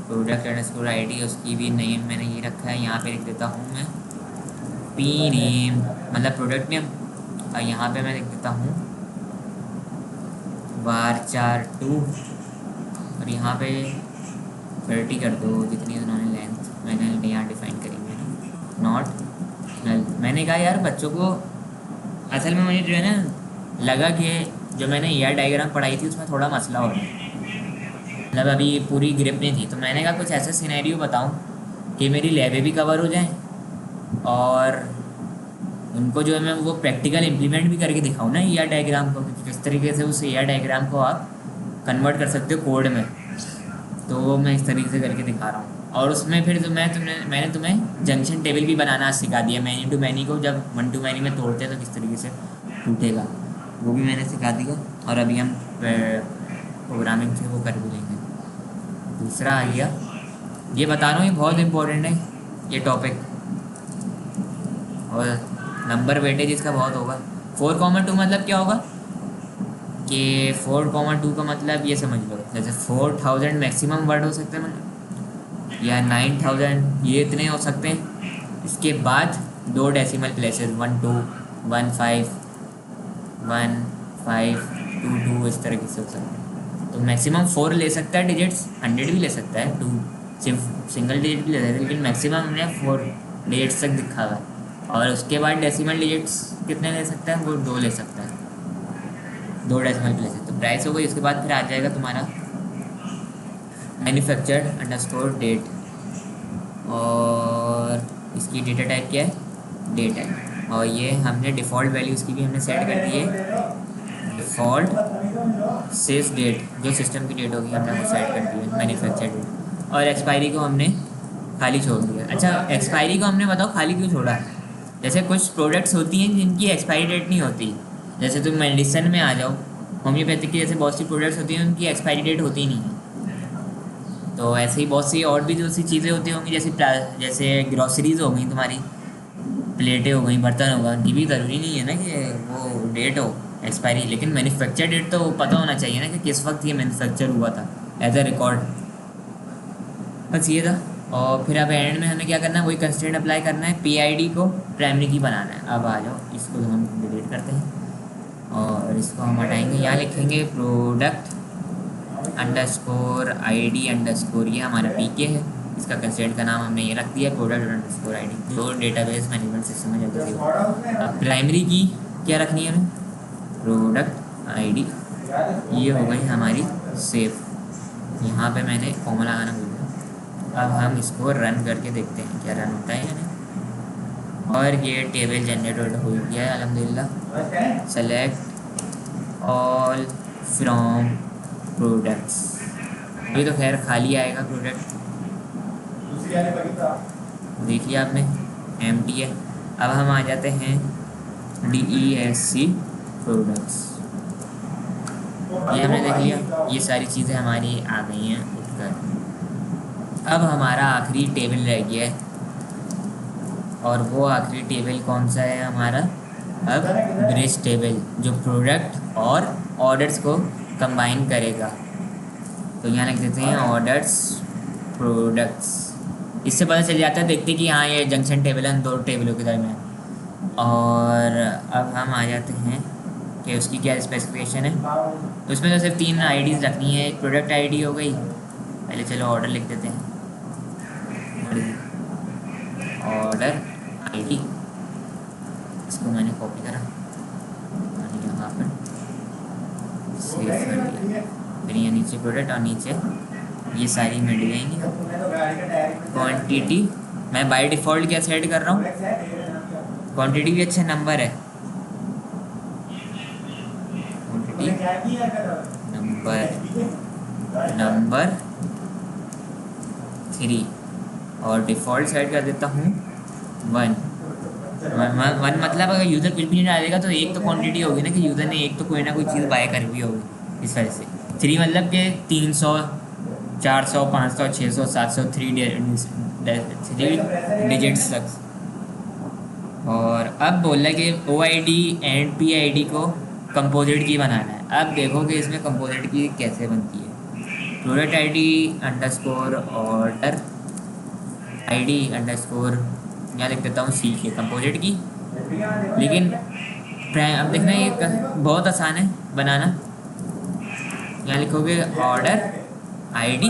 Speaker 1: product underscore ID, उसकी भी नेम मैंने ये रखा है। यहाँ पे लिख देता हूँ मैं P नेम, मतलब प्रोडक्ट नेम, और यहाँ पे मैं लिख देता हूँ varchar2, और यहाँ पे 30 कर दो, जितनी उन्होंने लेंथ मैंने यहाँ डिफाइन करी मैंने, नॉट नल। मैंने कहा यार बच्चों को असल में मुझे जो है ना लगा कि जो मैंने ईयर डायग्राम पढ़ाई थी उसमें थोड़ा मसला हो रहा है, मतलब अभी पूरी ग्रिप नहीं थी। तो मैंने कहा कुछ ऐसा सिनेरियो बताऊं कि मेरी लैबें भी कवर हो जाएं और उनको जो है मैं वो प्रैक्टिकल इम्प्लीमेंट भी करके दिखाऊँ ना ईयर डायग्राम को, कि किस तरीके से उस ईयर डायग्राम को आप कन्वर्ट कर सकते हो कोड में। तो वो मैं इस तरीके से करके दिखा रहा हूँ। और उसमें फिर तो मैंने तुम्हें जंक्शन टेबल भी बनाना सिखा दिया, मैनी टू मैनी को जब वन टू मैनी में तोड़ते हैं तो किस तरीके से टूटेगा, वो भी मैंने सिखा दिया। और अभी हम प्रोग्रामिंग से वो कर भी लेंगे। दूसरा आ गया, ये बता रहा हूँ ये बहुत इम्पोर्टेंट है ये टॉपिक, और नंबर वेटेज इसका बहुत होगा। 4,2 मतलब क्या होगा कि 4,2 का मतलब ये समझ लो जैसे 4,000 मैक्सिमम वर्ड हो सकते हैं मतलब, या 9,000, ये इतने हो सकते हैं। इसके बाद 2 डेसिमल प्लेसेस 1 2 1 5 1 5 2 2 इस तरीके से हो सकते हैं। तो मैक्सिमम 4 ले सकता है डिजिट्स, 100 भी ले सकता है, 2 सिर्फ सिंगल डिजिट भी ले सकता है, लेकिन मैक्सिमम हमने 4 डिजिट्स तक दिखा हुआ है। और उसके बाद डेसिमल डिजिट्स कितने ले सकता है, वो 2 ले सकता है, 2 डेसिमल प्लेसेस। तो प्राइस हो गई। उसके बाद फिर आ जाएगा तुम्हारा मैन्युफैक्चर्ड अंडरस्कोर डेट, और इसकी डेटा टाइप क्या है, डेट है। और ये हमने डिफ़ॉल्ट वैल्यू इसकी भी हमने सेट कर दी है, डिफ़ॉल्ट सेस डेट, जो सिस्टम की डेट होगी हमने वो सेट कर दी है मैन्युफैक्चर्ड डेट। और एक्सपायरी को हमने खाली छोड़ दिया। अच्छा, एक्सपायरी को हमने बताओ खाली क्यों छोड़ा है। जैसे कुछ प्रोडक्ट्स होती हैं जिनकी एक्सपायरी डेट नहीं होती, जैसे तुम मेडिसिन में आ जाओ, होम्योपैथिक की जैसे बहुत सी प्रोडक्ट्स होती हैं उनकी एक्सपायरी डेट होती नहीं है। तो ऐसे ही बहुत सी और भी जो सी चीज़ें होती होंगी, जैसे ग्रॉसरीज हो गई तुम्हारी, प्लेटें हो गई, बर्तन होगा, उनकी भी ज़रूरी नहीं है ना कि वो डेट हो एक्सपायरी, लेकिन मैन्युफैक्चर डेट तो पता होना चाहिए ना कि किस वक्त ये मैन्युफैक्चर हुआ था एज अ रिकॉर्ड। बस ये था। और फिर अब एंड में हमें क्या करना है, वही कंस्ट्रेंट अप्लाई करना है, पीआईडी को प्राइमरी की बनाना है। अब आ जाओ, इसको हम डिलीट करते हैं और इसको हम हटाएंगे। यहाँ लिखेंगे प्रोडक्ट अंडरस्कोर आईडी अंडरस्कोर, ये हमारा पीके है, इसका कंस्ट्रेंट का नाम हमने ये रख दिया प्रोडक्ट अंडरस्कोर आईडी, जो डेटाबेस मैनेजमेंट सिस्टम में जल्दी से। अब प्राइमरी की क्या रखनी है हमें, प्रोडक्ट आईडी, ये हो गई हमारी सेव। यहाँ पे मैंने कॉमा लगाना भूल गया। अब हम इसको रन करके देखते हैं क्या रन होता है या नहीं। और ये टेबल जनरेटेड हो गया है अल्हम्दुलिल्लाह। सेलेक्ट ऑल फ्रॉम प्रोडक्ट्स, अभी तो खैर खाली आएगा प्रोडक्ट, देख लिया आपने, एम्प्टी है। अब हम आ जाते हैं DESC प्रोडक्ट्स, ये हमने देख लिया, ये सारी चीज़ें हमारी आ गई हैं उठकर। अब हमारा आखिरी टेबल रह गया है, और वो आखिरी टेबल कौन सा है हमारा, अब ब्रिज टेबल, जो प्रोडक्ट और ऑर्डर्स को कंबाइन करेगा। तो यहाँ लिख देते हैं ऑर्डर्स प्रोडक्ट्स, इससे पता चल जाता है, देखते कि हाँ ये जंक्शन टेबल है दो टेबलों के दरमियान। और अब हम आ जाते हैं कि उसकी क्या स्पेसिफिकेशन है। तो उसमें तो सिर्फ 3 आईडीज़ रखनी है, एक प्रोडक्ट आईडी हो गई, पहले चलो ऑर्डर लिख देते हैं, ऑर्डर आईडी, इसको मैंने कॉपी करा और यहाँ पर सेव कर दिया। फिर ये नीचे प्रोडक्ट और नीचे ये सारी मिल जाएंगी। क्वांटिटी मैं बाय डिफ़ॉल्ट क्या सेट कर रहा हूँ, क्वांटिटी भी अच्छा नंबर है, क्वांटिटी नंबर 3, और डिफ़ॉल्ट सेट कर देता हूँ 1 मतलब अगर यूज़र कुछ भी नहीं डालेगा तो एक तो क्वांटिटी होगी ना कि यूज़र ने एक तो कोई ना कोई चीज़ बाय कर भी होगी, इस वजह से 3 मतलब कि 300 400 500 600 700 3 डिजिट्स तक। और अब बोला कि OID एंड PID को कंपोजिट की बनाना है। अब देखो कि इसमें कंपोजिट की कैसे बनती है, product ID underscore order ID underscore, यहाँ लिख देता हूँ C के कंपोजिट की। लेकिन अब देखना ये बहुत आसान है बनाना, यहाँ लिखोगे order ID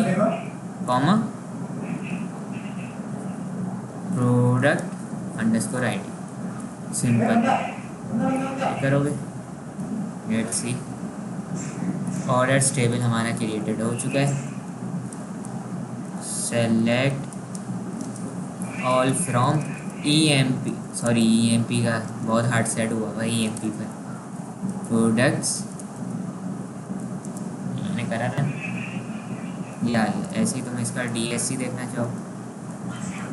Speaker 1: comma product underscore ID, simple करोगे। लेट्स सी, ऑर्डर्स टेबल हमारा क्रिएटेड हो चुका है। Select all from EMP, sorry EMP का बहुत हार्ड सेट हुआ भाई, EMP पर प्रोडक्ट्स मैंने करा था या ऐसे ही। तुम इसका DSC देखना चाहो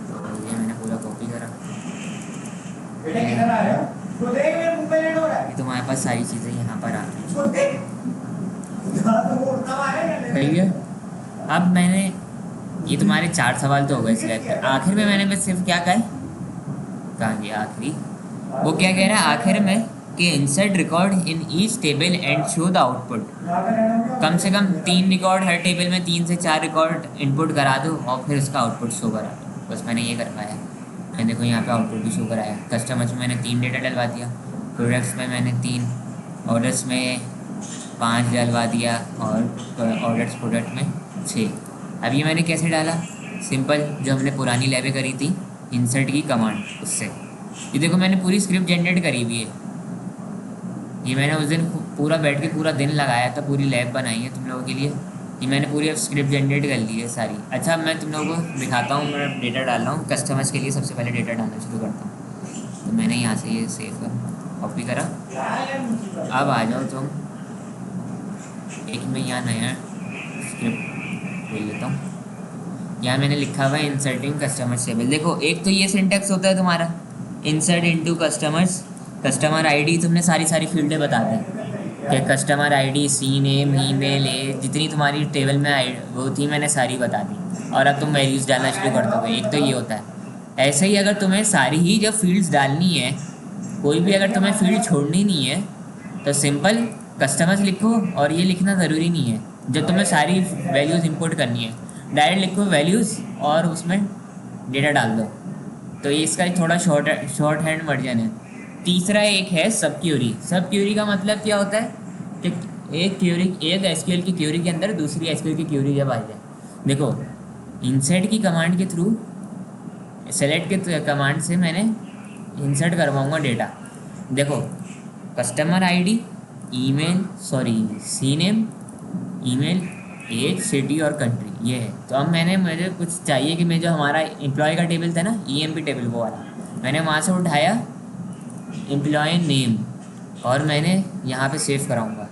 Speaker 1: तो ये मैंने पूरा कॉपी करा। ये तुम्हारे पास सारी चीज़ें यहाँ पर आ गई है। अब मैंने ये तुम्हारे 4 सवाल तो हो गए सिलेक्ट। आखिर में मैंने बस सिर्फ क्या कहा गया आखिरी, वो क्या कह रहा है आखिर में कि insert record in each table and show the output. कम से कम 3 रिकॉर्ड हर टेबल में, 3 से 4 रिकॉर्ड इनपुट करा दो और फिर उसका आउटपुट शो करा दो। बस मैंने ये कर पाया। मैंने देखो यहाँ पे आउटपुट भी शो कराया। कस्टमर्स में मैंने 3 डेटा डलवा दिया, प्रोडक्ट्स में मैंने 3, ऑर्डर्स में 5 डलवा दिया और ऑर्डर्स प्रोडक्ट में 6। अब ये मैंने कैसे डाला? सिंपल, जो हमने पुरानी लैबें करी थी इंसर्ट की कमांड, उससे। ये देखो मैंने पूरी स्क्रिप्ट जनरेट करी हुई है। ये मैंने उस दिन पूरा बैठ के पूरा दिन लगाया था, पूरी लैब बनाई है तुम लोगों के लिए। ये मैंने पूरी अब स्क्रिप्ट जनरेट कर ली है सारी। अच्छा, अब मैं तुम लोगों को दिखाता हूँ। मैं डेटा डाल रहा हूँ कस्टमर्स के लिए। सबसे पहले डेटा डालना शुरू करता हूँ। तो मैंने यहाँ से ये सेव कर कॉपी करा। अब आ जाओ तुम, एक मैं यहाँ नया स्क्रिप्ट खोल लेता हूँ। यहाँ मैंने लिखा हुआ है इंसर्टिंग कस्टमर्स टेबल। देखो, एक तो ये सिंटेक्स होता है तुम्हारा, insert into customers. Customer ID तुमने सारी फील्डें बता दी कि customer ID, C name, email, age, जितनी तुम्हारी टेबल में वो थी मैंने सारी बता दी। और अब तुम वैल्यूज़ डालना शुरू कर दोगे। एक तो ये होता है। ऐसे ही अगर तुम्हें सारी ही जब फील्ड्स डालनी है, कोई भी अगर तुम्हें फील्ड छोड़नी नहीं है तो सिंपल कस्टमर्स लिखो। और ये लिखना ज़रूरी नहीं है जब तुम्हें सारी वैल्यूज़ इंपोर्ट करनी है, डायरेक्ट लिखो वैल्यूज़ और उसमें डेटा डाल दो। तो ये इसका थोड़ा शॉर्ट हैंड वर्जन है। तीसरा एक है सब क्यूरी। सब क्यूरी का मतलब क्या होता है कि एक SQL की क्यूरी के अंदर दूसरी SQL की क्यूरी जब आ जाए। देखो, इंसर्ट की कमांड के थ्रू, सेलेक्ट के कमांड से मैंने इंसर्ट करवाऊँगा डेटा। देखो, customer ID, C name, email, age, city और कंट्री, ये है। तो अब मुझे कुछ चाहिए कि मैं जो हमारा एम्प्लॉय का टेबल था ना, EMP टेबल, वो वाला मैंने वहाँ से उठाया एम्प्लॉय नेम और मैंने यहाँ पे सेव कराऊंगा।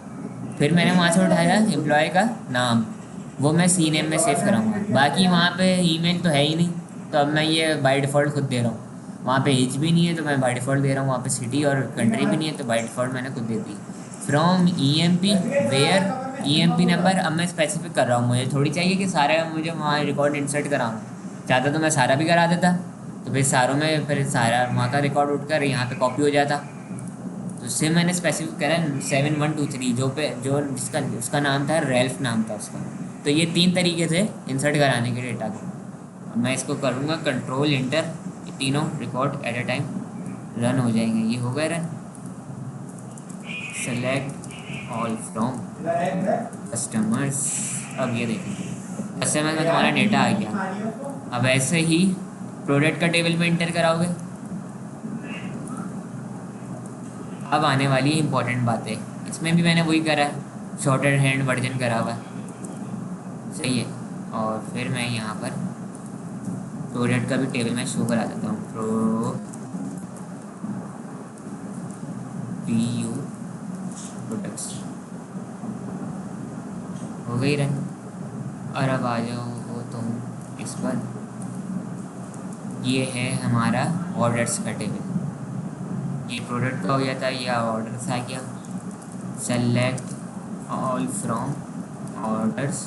Speaker 1: फिर मैंने वहाँ से उठाया एम्प्लॉय का नाम, वो मैं सी नेम में सेव कराऊंगा। बाकी वहाँ पे ईमेल तो है ही नहीं, तो अब मैं ये बाय डिफ़ॉल्ट खुद दे रहा हूँ। वहाँ पे एज भी नहीं है तो मैं बाय डिफ़ॉल्ट दे रहा हूँ। वहाँ पे सिटी और कंट्री भी नहीं है तो बाय डिफ़ॉल्ट मैंने खुद दे दी। From EMP where EMP number. अब मैं स्पेसिफिक कर रहा हूँ, मुझे थोड़ी चाहिए कि सारा मुझे वहाँ रिकॉर्ड इंसर्ट कराऊँ। चाहता तो मैं सारा भी करा देता, तो फिर सारों में फिर सारा वहाँ का रिकॉर्ड उठकर यहाँ पे कॉपी हो जाता। तो उससे मैंने स्पेसिफिक करा 7123, जो उसका नाम था रेल्फ, नाम था उसका। तो ये 3 तरीके थे इंसर्ट कराने के डेटा को। अब मैं इसको करूँगा कंट्रोल इंटर, तीनों रिकॉर्ड एट ए टाइम रन हो जाएंगे। ये हो गए run. Select all from customers. अब ये देखिए कस्टमर में तुम्हारा डेटा आ गया। अब ऐसे ही प्रोडक्ट का टेबल में इंटर कराओगे। अब आने वाली इंपॉर्टेंट बातें, इसमें भी मैंने वही करा है, शॉर्टेड हैंड वर्जन करा हुआ है, सही है। और फिर मैं यहाँ पर प्रोडक्ट का भी टेबल में शो करा देता हूँ। प्रोडक्ट्स हो गई रन। और अब आ जाओ तुम इस पर। ये है हमारा ऑर्डर्स का टेबल। ये प्रोडक्ट का हो गया था, ये ऑर्डर्स आ गया। सेलेक्ट ऑल फ्रॉम ऑर्डर्स,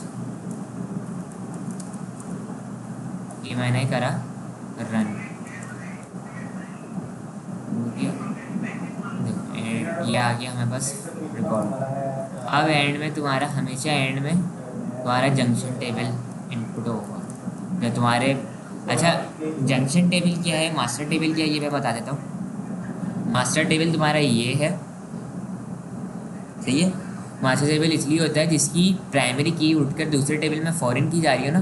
Speaker 1: ये मैंने करा रन। ये आ गया हमें बस रिकॉर्ड। अब एंड में तुम्हारा, हमेशा एंड में तुम्हारा जंक्शन टेबल इनपुट होगा जो तुम्हारे। अच्छा, जंक्शन टेबल क्या है, मास्टर टेबल क्या है, ये मैं बता देता हूँ। मास्टर टेबल तुम्हारा ये है, सही है। मास्टर टेबल इसलिए होता है जिसकी प्राइमरी की उठकर दूसरे टेबल में फॉरेन की जा रही हो ना,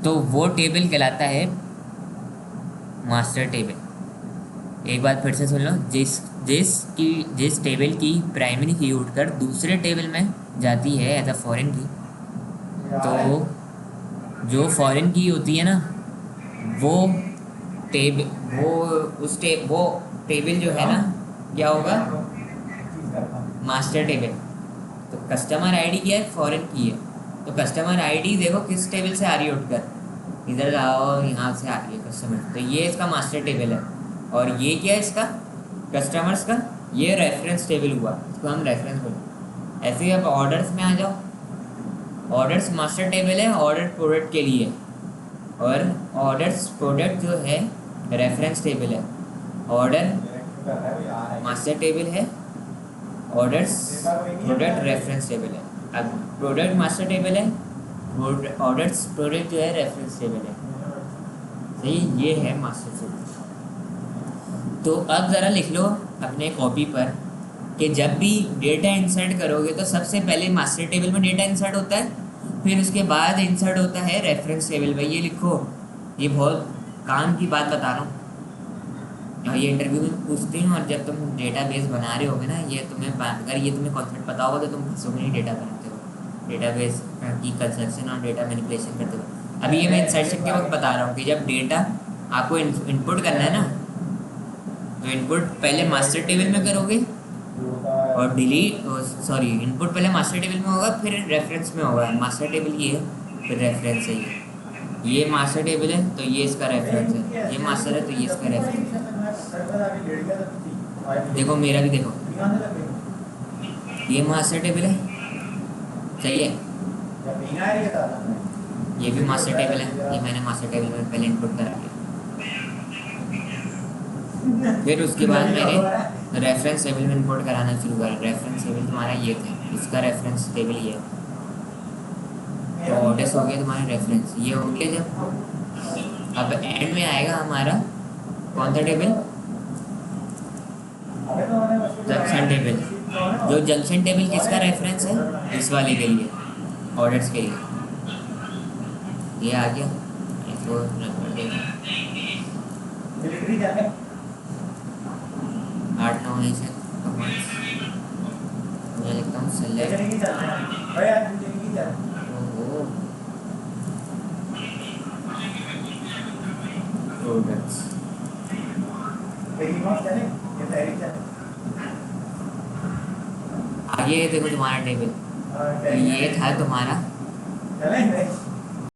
Speaker 1: तो वो टेबल कहलाता है मास्टर टेबल। एक बात फिर से सुन लो, जिस टेबल की प्राइमरी की उठकर दूसरे टेबल में जाती है एज अ फॉरेन की, तो जो फॉरेन की होती है ना, वो वो वो टेबल जो है ना, क्या होगा, मास्टर टेबल। तो कस्टमर आईडी क्या है, फॉरेन की है, तो कस्टमर आईडी देखो किस टेबल से आ रही है उठकर, इधर आओ, यहाँ से आ रही है कस्टमर, तो ये इसका मास्टर टेबल है। और ये क्या है इसका, कस्टमर्स का, ये रेफरेंस टेबल हुआ, इसको हम रेफरेंस बोलते हैं। ऐसे ही आप ऑर्डर्स में आ जाओ, ऑर्डर्स मास्टर टेबल है ऑर्डर प्रोडक्ट के लिए, और ऑर्डर्स प्रोडक्ट जो है रेफरेंस टेबल है। ऑर्डर मास्टर टेबल है, ऑर्डर्स प्रोडक्ट रेफरेंस टेबल है। अब प्रोडक्ट मास्टर टेबल है, ऑर्डर्स प्रोडक्ट जो है रेफरेंस टेबल है। सही, ये है मास्टर टेबल। तो अब ज़रा लिख लो अपने कॉपी पर कि जब भी डेटा इंसर्ट करोगे तो सबसे पहले मास्टर टेबल में डेटा इंसर्ट होता है, फिर उसके बाद इंसर्ट होता है रेफरेंस टेबल में। ये लिखो, ये बहुत काम की बात बता रहा हूँ, और ये इंटरव्यू में पूछते हैं। और जब तुम डेटाबेस बना रहे होगे ना, ये तुम्हें अगर ये तुम्हें कॉन्सेप्ट पता होगा तो तुम फंसोगे नहीं डेटा बनाते हो, डेटाबेस की कंस्ट्रक्शन और डेटा मैनिपुलेशन करते हो। अभी ये मैं इंसर्शन के वक्त बता रहा हूँ कि जब डेटा आपको इनपुट करना है ना, तो इनपुट पहले मास्टर टेबल में करोगे, और इनपुट पहले मास्टर टेबल में होगा, फिर रेफरेंस में होगा। मास्टर टेबल ये है, फिर रेफरेंस है ये मास्टर टेबल है तो ये इसका रेफरेंस है, ये मास्टर है तो ये इसका रेफरेंस है। देखो मेरा भी देखो, ये मास्टर टेबल है, सही है, ये भी मास्टर टेबल है, ये मैंने मास्टर टेबल में पहले इनपुट करा दिया। फिर उसके बाद मैंने रेफरेंस टेबल में इनपुट कराना शुरू करा। रेफरेंस टेबल तुम्हारा ये था, इसका रेफरेंस टेबल ये है, तो ऑर्डर्स हो गया तुम्हारे रेफरेंस, ये हो गया। जब अब एंड में आएगा हमारा कौन सा टेबल, जंक्शन टेबल। जो जंक्शन टेबल किसका रेफरेंस है, इस वाले के लिए, ऑर्डर्स के लिए। ये आ गया, इसको नंबर देना 8-9 ऐसे। मैं लिखता हूँ सेलेक्ट, प्रोडक्ट्स। आगे देखो तुम्हारा टेबल, तो ये था तुम्हारा